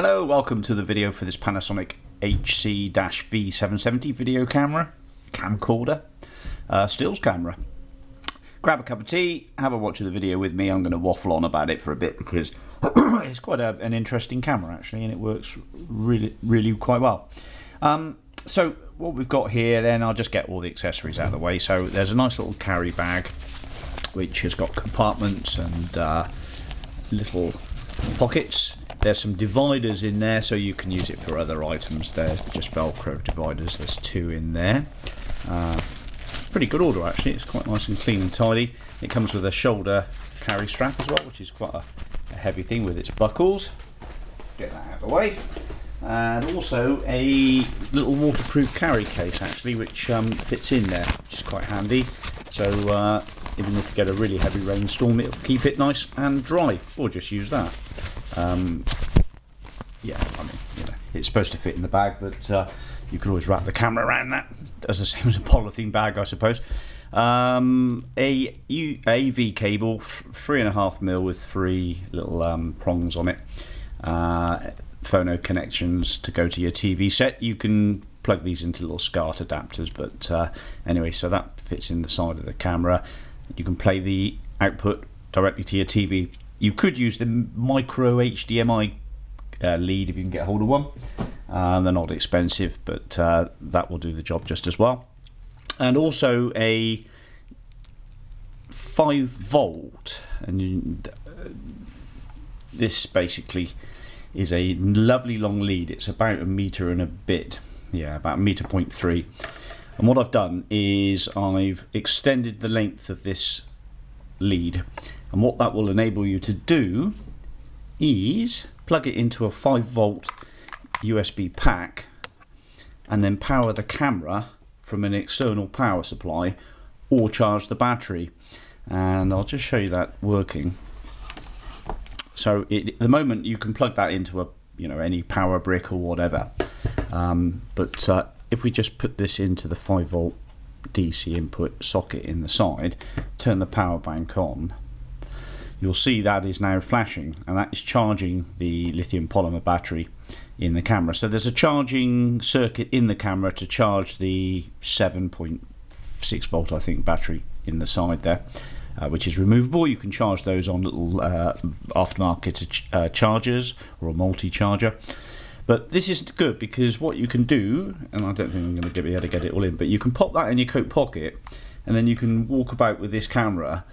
Hello, welcome to the video for this Panasonic HC-V770 video camera, camcorder, stills camera. Grab a cup of tea, have a watch of the video with me. I'm going to waffle on about it for a bit because it's quite an interesting camera actually, and it works really quite well. So what we've got here then, I'll just get all the accessories out of the way. So there's a nice little carry bag which has got compartments and little pockets. There's some dividers in there so you can use it for other items. They're just Velcro dividers. There's two in there. Pretty good order actually. It's quite nice and clean and tidy. It comes with a shoulder carry strap as well, which is quite a heavy thing with its buckles. Get that out of the way. And also a little waterproof carry case actually, which fits in there, which is quite handy. So even if you get a really heavy rainstorm, it'll keep it nice and dry, or just use that. Yeah, I mean, you know, it's supposed to fit in the bag, but you could always wrap the camera around that. Does the same as a polythene bag, I suppose. A AV cable, 3.5mm with three little prongs on it. Phono connections to go to your TV set. You can plug these into little SCART adapters, but anyway, so that fits in the side of the camera. You can play the output directly to your TV. You could use the micro HDMI lead if you can get hold of one. They're not expensive, but that will do the job just as well. And also a 5V, and this basically is a lovely long lead. It's about 1 meter and a bit, yeah, about 1.3 meters. And what I've done is I've extended the length of this lead, and what that will enable you to do is plug it into a 5V USB pack and then power the camera from an external power supply or charge the battery. And I'll just show you that working. So at the moment you can plug that into a, you know, any power brick or whatever, but if we just put this into the 5V DC input socket in the side, turn the power bank on, you'll see that is now flashing, and that is charging the lithium polymer battery in the camera. So there's a charging circuit in the camera to charge the 7.6V I think battery in the side there, which is removable. You can charge those on little aftermarket chargers or a multi-charger. But this is good because what you can do, and I don't think I'm going to be able to get it all in, but you can pop that in your coat pocket, and then you can walk about with this camera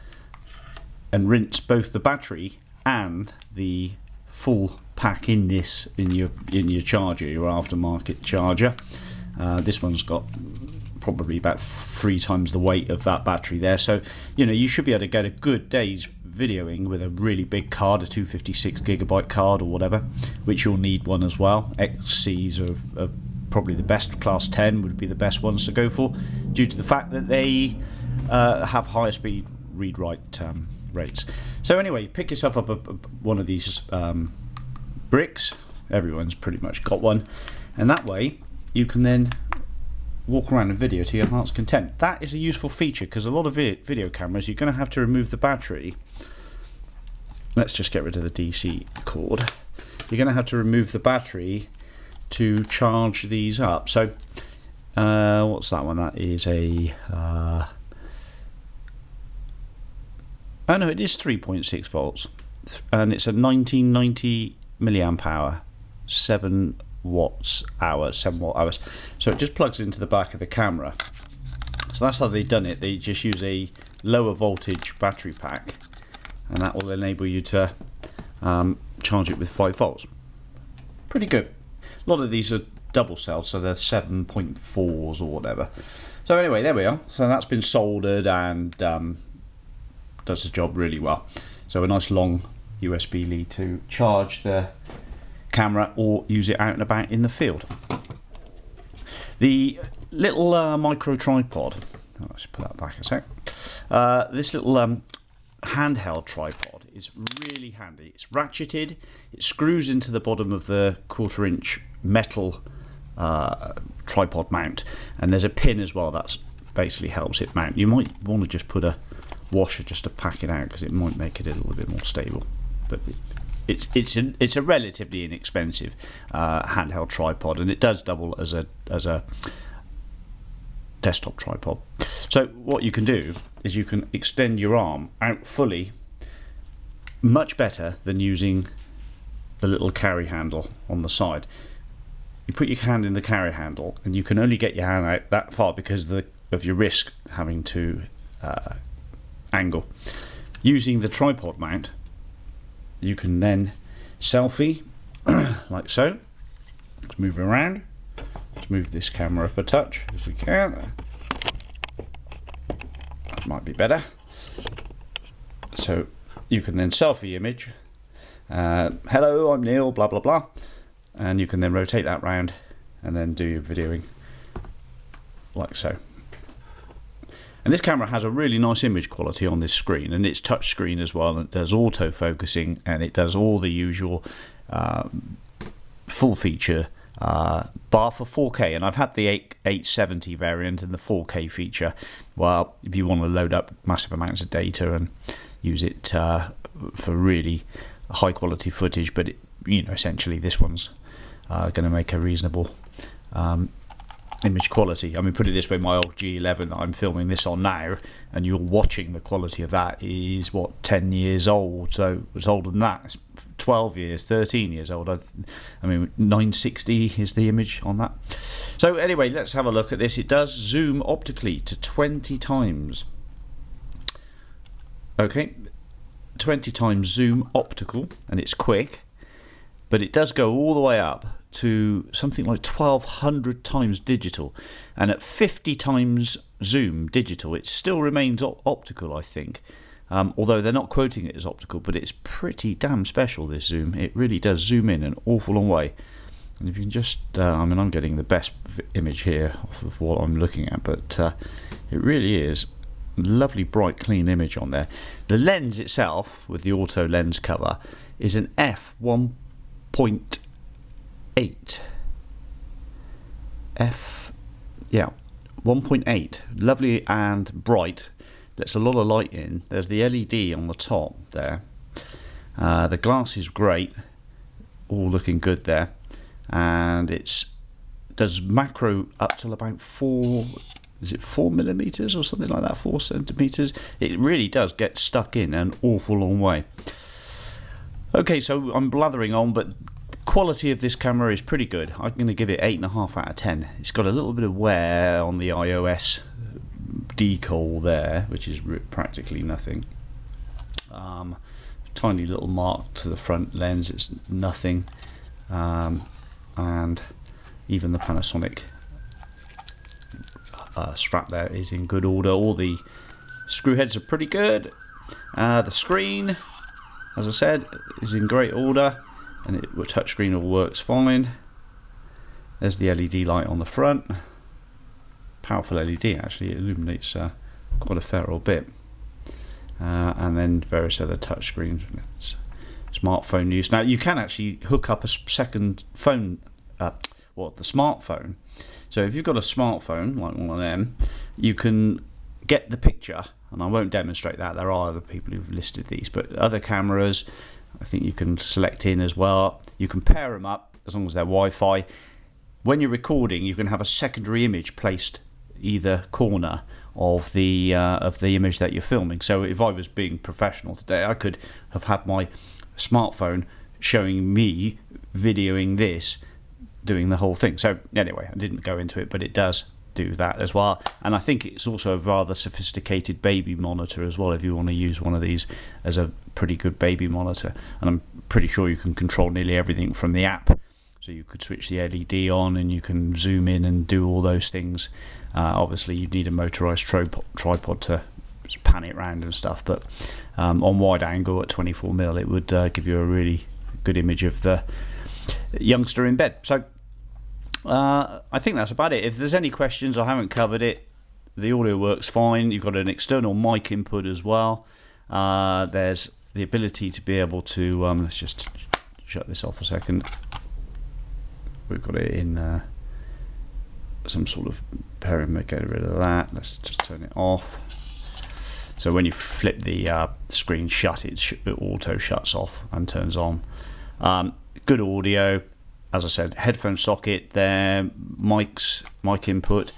and rinse both the battery and the full pack in your charger, your aftermarket charger. This one's got probably about 3 times the weight of that battery there, so you know you should be able to get a good day's videoing with a really big card, a 256GB card or whatever, which you'll need one as well. XCs are probably the best. Class 10 would be the best ones to go for, due to the fact that they have higher speed read-write rates. So anyway, pick yourself up one of these bricks. Everyone's pretty much got one, and that way you can then walk around and video to your heart's content. That is a useful feature because a lot of video cameras, you're going to have to remove the battery. Let's just get rid of the DC cord. You're going to have to remove the battery to charge these up. So what's that one? That is a oh no, it is 3.6V, and it's a 1990 milliamp hour, 7 watt hours. So it just plugs into the back of the camera. So that's how they've done it. They just use a lower voltage battery pack, and that will enable you to charge it with 5V. Pretty good. A lot of these are double celled, so they're 7.4s or whatever. So anyway, there we are. So that's been soldered and does the job really well. So a nice long USB lead to charge the camera or use it out and about in the field. The little micro tripod, let's put that back a sec. This little handheld tripod is really handy. It's ratcheted, it screws into the bottom of the 1/4 inch metal tripod mount, and there's a pin as well that basically helps it mount. You might want to just put a washer just to pack it out because it might make it a little bit more stable, but it's a relatively inexpensive handheld tripod, and it does double as a desktop tripod. So what you can do is you can extend your arm out fully, much better than using the little carry handle on the side. You put your hand in the carry handle and you can only get your hand out that far because of your wrist having to angle. Using the tripod mount, you can then selfie like so. Let's move around. Let's move this camera up a touch if we can. That might be better. So you can then selfie image. Hello, I'm Neil, blah blah blah. And you can then rotate that round and then do your videoing like so. And this camera has a really nice image quality on this screen, and it's touch screen as well, and it does auto focusing, and it does all the usual full feature bar for 4K. And I've had the 870 variant and the 4K feature. Well, if you want to load up massive amounts of data and use it for really high quality footage, but essentially this one's going to make a reasonable image quality. I mean, put it this way, my old G11 that I'm filming this on now, and you're watching, the quality of that is what, 10 years old. So it's older than that. It's 12 years, 13 years old. I mean, 960 is the image on that. So anyway, let's have a look at this. It does zoom optically to 20 times. Okay, 20 times zoom optical, and it's quick, but it does go all the way up to something like 1200 times digital, and at 50 times zoom digital it still remains optical, I think, although they're not quoting it as optical, but it's pretty damn special, this zoom. It really does zoom in an awful long way. And if you can just I mean, I'm getting the best image here off of what I'm looking at, but it really is lovely bright clean image on there. The lens itself with the auto lens cover is an f1.8 1.8, lovely and bright, lets a lot of light in. There's the LED on the top there. The glass is great, all looking good there, and it does macro up till about 4 millimeters or something like that, 4 centimeters. It really does get stuck in an awful long way. Okay, so I'm blathering on, but quality of this camera is pretty good. I'm going to give it 8.5 out of 10. It's got a little bit of wear on the iOS decal there, which is practically nothing. Tiny little mark to the front lens, it's nothing. And even the Panasonic strap there is in good order. All the screw heads are pretty good. The screen, as I said, is in great order, and the touchscreen all works fine. There's the LED light on the front. Powerful LED, actually. It illuminates quite a fair old bit. And then various other touchscreens. Smartphone use. Now you can actually hook up a second phone, the smartphone. So if you've got a smartphone like one of them, you can get the picture, and I won't demonstrate that. There are other people who've listed these, but other cameras, I think you can select in as well. You can pair them up as long as they're Wi-Fi. When you're recording, you can have a secondary image placed either corner of the image that you're filming. So if I was being professional today, I could have had my smartphone showing me videoing this, doing the whole thing. So anyway, I didn't go into it, but it does do that as well. And I think it's also a rather sophisticated baby monitor as well, if you want to use one of these as a pretty good baby monitor. And I'm pretty sure you can control nearly everything from the app. So you could switch the LED on, and you can zoom in and do all those things. Obviously you'd need a motorized tripod to pan it around and stuff, but on wide angle at 24mm it would give you a really good image of the youngster in bed. So I think that's about it. If there's any questions, I haven't covered it. The audio works fine. You've got an external mic input as well. There's the ability to be able to let's just shut this off a second. We've got it in some sort of pairing mode. Get rid of that. Let's just turn it off. So when you flip the screen shut, it auto shuts off and turns on. Good audio, as I said, headphone socket there, mic input.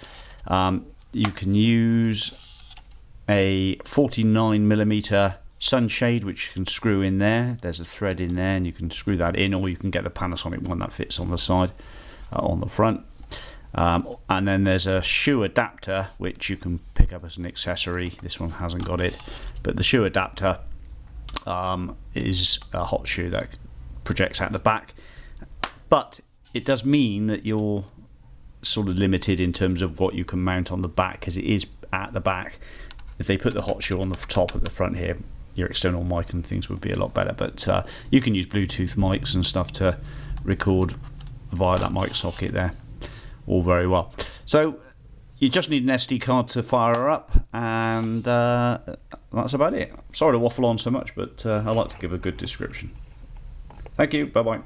You can use a 49mm sunshade, which you can screw in there. There's a thread in there, and you can screw that in, or you can get the Panasonic one that fits on the side, on the front. And then there's a shoe adapter, which you can pick up as an accessory. This one hasn't got it, but the shoe adapter is a hot shoe that projects out the back. But it does mean that you're sort of limited in terms of what you can mount on the back, because it is at the back. If they put the hot shoe on the top at the front here, your external mic and things would be a lot better. But you can use Bluetooth mics and stuff to record via that mic socket there. All very well. So you just need an SD card to fire her up, and that's about it. Sorry to waffle on so much, but I like to give a good description. Thank you. Bye bye.